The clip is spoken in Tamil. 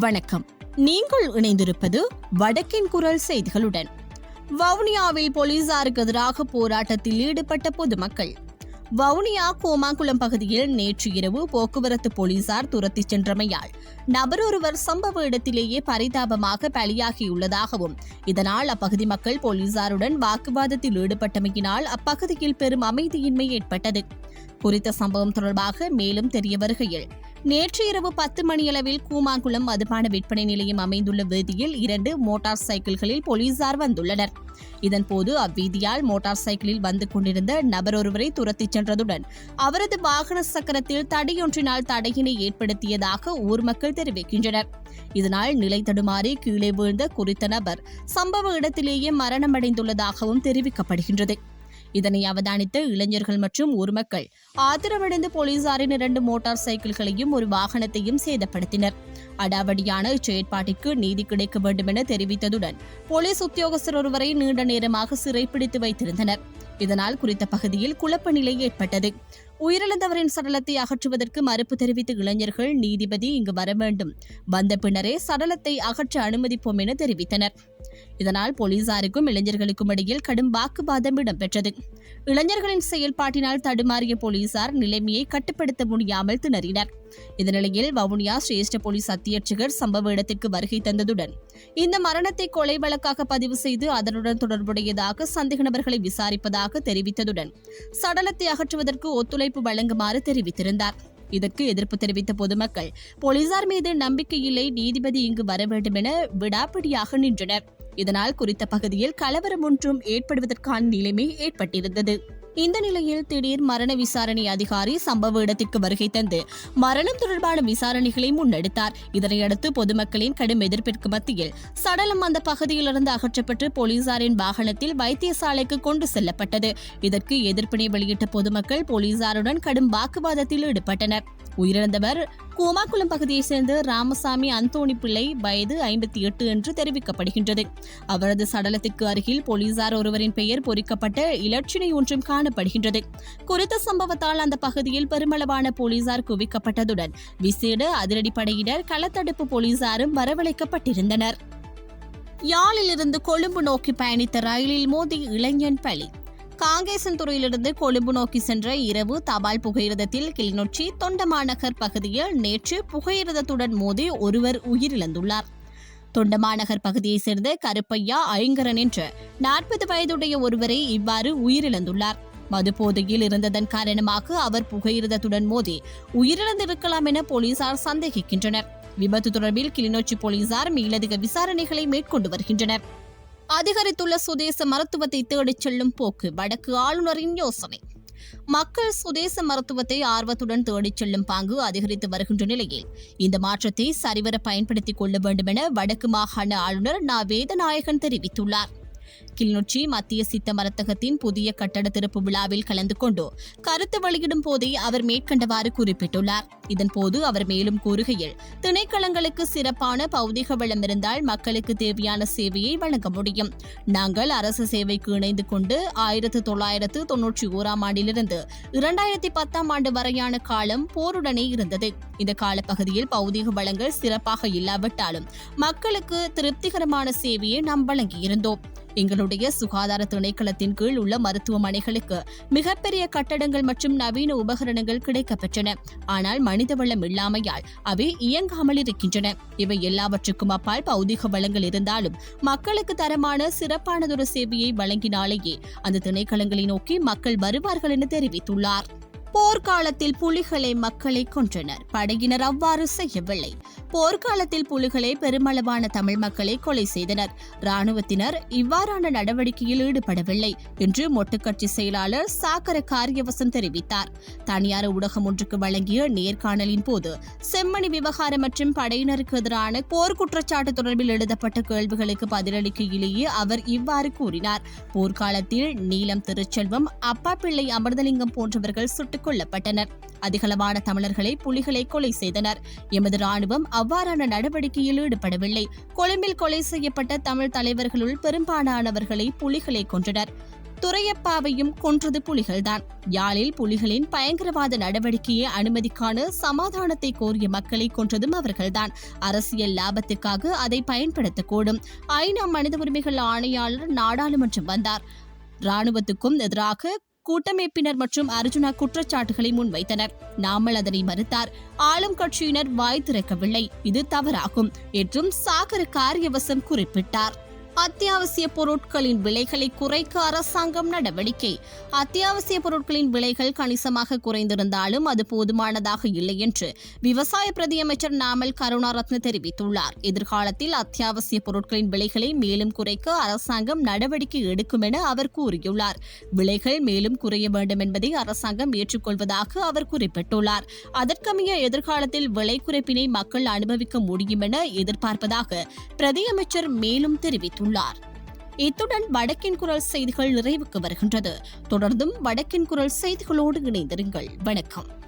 வணக்கம். நீங்கள் இணைந்திருப்பது வடக்கின் குரல் செய்திகளுடன். வவுனியாவில் போலீசாருக்கு எதிராக போராட்டத்தில் ஈடுபட்ட பொதுமக்கள். வவுனியா கோமாங்குளம் பகுதியில் நேற்று இரவு போக்குவரத்து போலீசார் துரத்திச் சென்றமையால் நபரொருவர் சம்பவ இடத்திலேயே பரிதாபமாக பலியாகியுள்ளதாகவும், இதனால் அப்பகுதி மக்கள் போலீசாருடன் வாக்குவாதத்தில் ஈடுபட்டமையினால் அப்பகுதியில் பெரும் அமைதியின்மை ஏற்பட்டது. குறித்த சம்பவம் தொடர்பாக மேலும் தெரிய வருகையில், நேற்று இரவு 10 மணியளவில் கூமாங்குளம் மதுபான விற்பனை நிலையம் அமைந்துள்ள வீதியில் 2 மோட்டார் சைக்கிள்களில் போலீசார் வந்துள்ளனர். இதன்போது அவ்வீதியால் மோட்டார் சைக்கிளில் வந்து கொண்டிருந்த நபரொருவரை துரத்திச் சென்றதுடன் அவரது வாகன சக்கரத்தில் தடியொன்றினால் தடையினை ஏற்படுத்தியதாக ஊர் மக்கள் தெரிவிக்கின்றனர். இதனால் நிலை தடுமாறி கீழே வீழ்ந்த குறித்த நபர் சம்பவ இடத்திலேயே மரணமடைந்துள்ளதாகவும் தெரிவிக்கப்படுகின்றது. இதனை அவதானித்த இளைஞர்கள் மற்றும் ஊர் மக்கள் ஆத்திரமடைந்து போலீசாரின் 2 மோட்டார் சைக்கிள்களையும் ஒரு வாகனத்தையும் சேதப்படுத்தினர். அடாவடியான இச்செயற்பாட்டிற்கு நீதி கிடைக்க வேண்டும் என தெரிவித்ததுடன் போலீஸ் உத்தியோகஸ்தர் ஒருவரை நீண்ட நேரமாக சிறைப்பிடித்து வைத்திருந்தனர். இதனால் குறித்த பகுதியில் குழப்ப நிலை ஏற்பட்டது. உயிரிழந்தவரின் சடலத்தை அகற்றுவதற்கு மறுப்பு தெரிவித்த இளைஞர்கள் நீதிபதி இங்கு வர வேண்டும், வந்த பின்னரே சடலத்தை அகற்ற அனுமதிப்போம் என தெரிவித்தனர். இதனால் போலீசாருக்கும் இளைஞர்களுக்கும் இடையில் கடும் வாக்குவாதம் இடம்பெற்றது. இளைஞர்களின் செயல்பாட்டினால் தடுமாறிய போலீசார் நிலைமையை கட்டுப்படுத்த முடியாமல் திணறினர். இந்த நிலையில் வவுனியா சிரேஷ்ட போலீஸ் அத்தியட்சகர் சம்பவ இடத்திற்கு வருகை தந்ததுடன் இந்த மரணத்தை கொலை வழக்காக பதிவு செய்து அதனுடன் தொடர்புடையதாக சந்தேக நபர்களை விசாரிப்பதாக தெரிவித்ததுடன் சடலத்தை அகற்றுவதற்கு ஒத்துழைப்பு வழங்குமாறு தெரிவித்திருந்தார். இதற்கு எதிர்ப்பு தெரிவித்த பொதுமக்கள் போலீசார் மீது நம்பிக்கை இல்லை, நீதிபதி இங்கு வர வேண்டும் என விடாப்பிடியாக நின்றனர். இதனால் குறித்த பகுதியில் கலவரம் ஒன்றும் ஏற்படுவதற்கான நிலைமை ஏற்பட்டிருந்தது. இந்த நிலையில் திடீர் மரண விசாரணை அதிகாரி சம்பவ இடத்திற்கு வருகை தந்து மரணம் தொடர்பான விசாரணைகளை முன்னெடுத்தார். இதனையடுத்து பொதுமக்களின் கடும் எதிர்ப்பிற்கு மத்தியில் சடலம் அந்த பகுதியிலிருந்து அகற்றப்பட்டு போலீசாரின் வாகனத்தில் வைத்தியசாலைக்கு கொண்டு செல்லப்பட்டது. இதற்கு எதிர்ப்பினை வெளியிட்ட பொதுமக்கள் போலீசாருடன் கடும் வாக்குவாதத்தில் ஈடுபட்டனர். உயிரிழந்தவர் கூமாக்குளம் பகுதியைச் சேர்ந்த ராமசாமி அந்தோணி பிள்ளை, வயது 58 என்று தெரிவிக்கப்படுகின்றது. அவரது சடலத்திற்கு அருகில் போலீசார் ஒருவரின் பெயர் பொறிக்கப்பட்ட இலட்சினை ஒன்றும் காணப்படுகின்றது. குறித்த சம்பவத்தால் அந்த பகுதியில் பெருமளவான போலீசார் குவிக்கப்பட்டதுடன் விசேட அதிரடிப்படையினர் களத்தடுப்பு போலீசாரும் வரவழைக்கப்பட்டிருந்தனர். யாழிலிருந்து கொழும்பு நோக்கி பயணித்த ரயிலில் மோதி இளைஞன் பலி. காங்கேசன்துறையிலிருந்து கொழும்பு நோக்கி சென்ற இரவு தபால் புகையிரதத்தில் கிளிநொச்சி தொண்டமாநகர் பகுதியில் நேற்று புகையிரதத்துடன் மோதி ஒருவர் உயிரிழந்துள்ளார். தொண்டமாநகர் பகுதியைச் சேர்ந்த கருப்பையா ஐங்கரன் என்ற 40 வயதுடைய ஒருவரை இவ்வாறு உயிரிழந்துள்ளார். மதுபோதையில் இருந்ததன் காரணமாக அவர் புகையிரதத்துடன் மோதி உயிரிழந்திருக்கலாம் என போலீசார் சந்தேகிக்கின்றனர். விபத்து தொடர்பில் கிளிநொச்சி போலீசார் மேலதிக விசாரணைகளை மேற்கொண்டு வருகின்றனர். அதிகரித்துள்ள சுதேச மருத்துவத்தை தேடிச் செல்லும் போக்கு வடக்கு ஆளுநரின் யோசனை. மக்கள் சுதேச மருத்துவத்தை ஆர்வத்துடன் தேடிச் செல்லும் பாங்கு அதிகரித்து வருகின்ற நிலையில் இந்த மாற்றத்தை சரிவர பயன்படுத்திக் கொள்ள வேண்டும் என வடக்கு மாகாண ஆளுநர் நா. வேதநாயகன் தெரிவித்துள்ளார். கிளிநொச்சி மத்திய சித்த மருந்தகத்தின் புதிய கட்டட திறப்பு விழாவில் கலந்து கொண்டு கருத்து வெளியிடும் போதே அவர் மேற்கண்டவாறு குறிப்பிட்டுள்ளார். இதன்போது அவர் மேலும் கூறுகையில், திணைக்களங்களுக்கு சிறப்பான பௌதிக வளம் இருந்தால் மக்களுக்கு தேவையான சேவையை வழங்க முடியும். நாங்கள் அரசு சேவைக்கு இணைந்து கொண்டு 1991 ஆண்டிலிருந்து 2010 ஆண்டு வரையான காலம் போருடனே இருந்தது. இந்த காலப்பகுதியில் பௌதிக வளங்கள் சிறப்பாக இல்லாவிட்டாலும் மக்களுக்கு திருப்திகரமான சேவையை நாம் வழங்கியிருந்தோம். எங்களுடைய சுகாதார திணைக்களத்தின் கீழ் உள்ள மருத்துவமனைகளுக்கு மிகப்பெரிய கட்டடங்கள் மற்றும் நவீன உபகரணங்கள் கிடைக்கப்பெற்றன. ஆனால் மனித வளம் இல்லாமையால் அவை இயங்காமல் இருக்கின்றன. இவை எல்லாவற்றுக்கும் அப்பால் பௌதிக வளங்கள் இருந்தாலும் மக்களுக்கு தரமான சிறப்பானதொரு சேவையை வழங்கினாலேயே அந்த திணைக்களங்களை நோக்கி மக்கள் வருவார்கள் என தெரிவித்துள்ளார். போர்க்காலத்தில் புலிகளை மக்களை கொன்றனர், படையினர் அவ்வாறு செய்யவில்லை. போர்க்காலத்தில் புலிகளை பெருமளவான தமிழ் மக்களை கொலை செய்தனர். இராணுவத்தினர் இவ்வாறான நடவடிக்கையில் ஈடுபடவில்லை என்று மொட்டுக்கட்சி செயலாளர் சாக்கர காரியவசம் தெரிவித்தார். தனியார் ஊடகம் ஒன்றுக்கு வழங்கிய நேர்காணலின் போது செம்மணி விவகாரம் மற்றும் படையினருக்கு எதிரான போர் குற்றச்சாட்டு தொடர்பில் எழுதப்பட்ட கேள்விகளுக்கு பதிலளிக்கையிலேயே அவர் இவ்வாறு கூறினார். போர்க்காலத்தில் நீலம் திருச்செல்வம், அப்பா பிள்ளை அமிர்தலிங்கம் போன்றவர்கள் சுட்டுக் கொல்லப்பட்டனர். அதிகளவான தமிழர்களை புலிகளை கொலை செய்தனர். எமது ராணுவம் அவ்வாறான நடவடிக்கையில் ஈடுபடவில்லை. கொழும்பில் கொலை செய்யப்பட்ட தமிழ் தலைவர்களுள் பெரும்பாலானவர்களை புலிகளை கொன்றனர். துரையப்பாவையும் கொன்றது புலிகள்தான். யாழில் புலிகளின் பயங்கரவாத நடவடிக்கையை அனுமதிக்கான சமாதானத்தை கோரிய மக்களை கொன்றதும் அவர்கள்தான். அரசியல் லாபத்துக்காக அதை பயன்படுத்தக்கூடும். ஐநா மனித உரிமைகள் ஆணையாளர் நாடாளுமன்றம் வந்தார். ராணுவத்துக்கும் எதிராக கூட்டமைப்பினர் மற்றும் அர்ஜுனா குற்றச்சாட்டுகளை முன்வைத்தனர். நாமல் அதனை மறுத்தார். ஆளும் கட்சியினர் வாய் திறக்கவில்லை. இது தவறாகும் என்றும் சாகர காரியவசம் குறிப்பிட்டார். அத்தியாவசிய பொருட்களின் விலைகளை குறைக்க அரசாங்கம் நடவடிக்கை. அத்தியாவசிய பொருட்களின் விலைகள் கணிசமாக குறைந்திருந்தாலும் அது போதுமானதாக இல்லை என்று விவசாய பிரதியமைச்சர் நாமல் கருணாரத்ன தெரிவித்துள்ளார். எதிர்காலத்தில் அத்தியாவசிய பொருட்களின் விலைகளை மேலும் குறைக்க அரசாங்கம் நடவடிக்கை எடுக்கும் என அவர் கூறியுள்ளார். விலைகள் மேலும் குறைய வேண்டும் என்பதை அரசாங்கம் ஏற்றுக்கொள்வதாக அவர் குறிப்பிட்டுள்ளார். அதற்கமைய எதிர்காலத்தில் விலை குறைப்பினை மக்கள் அனுபவிக்க முடியும் என எதிர்பார்ப்பதாக பிரதியமைச்சர் மேலும் தெரிவித்துள்ளார். இத்துடன் வடக்கின் குரல் செய்திகள் நிறைவுக்கு வருகின்றது. தொடர்ந்தும் வடக்கின் குரல் செய்திகளோடு இணைந்திருங்கள். வணக்கம்.